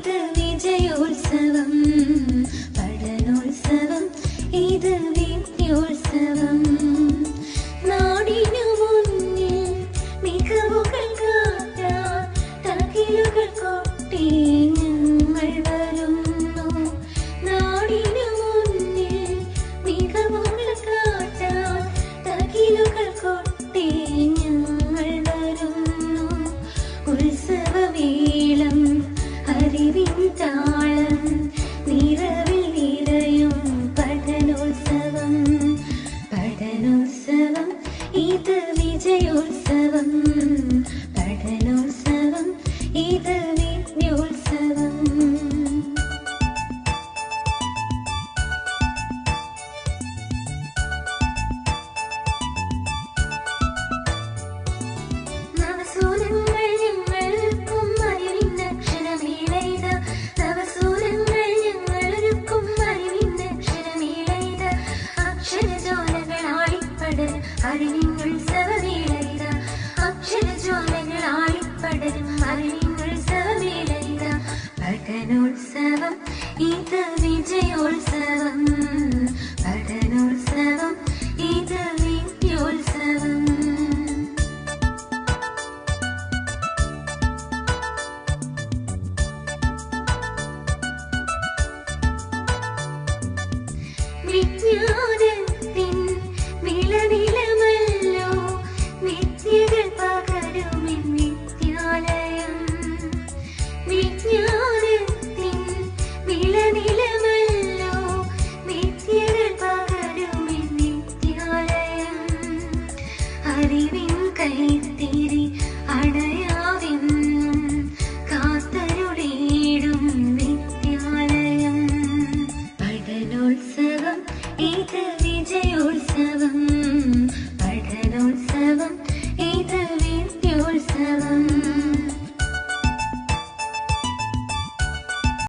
ഇത് വിജയോത്സവം പഠനോത്സവം ഇത് വിദ്യോത്സവം നാടിനു മുന്നിൽ മികവുകൾ കാട്ടാൻ തകിലുകൾ കൊട്ടി ഞങ്ങൾ വരുന്നു നാടിനു മുന്നിൽ മികവുകൾ കാട്ടാൻ തകിലുകൾ കൊട്ടി ഞങ്ങൾ വരുന്നു ഉത്സവവേളം അറിവിൻ താളം നിറവിൽ നിറയും പഠനോത്സവം പഠനോത്സവം ഇത് വിജയോത്സവം പഠനോത്സവം ഇത് വിദ്യോത്സവം നവസൂരങ്ങൾ ഞങ്ങൾക്കും അറിവിന്നക്ഷരമേളയിത നവസൂരങ്ങൾ ഞങ്ങളൊരുക്കും അറിവിന്നക്ഷരമേളയിത അക്ഷരജ്വാലകളാളിപ്പടരും അറിവിന്നുത്സവമേളയിത അക്ഷരജ്വാലകളാളിപ്പടരും അറിവിന്നുത്സവമേളയിത പഠനോത്സവം ഇത് വിജയോത്സവം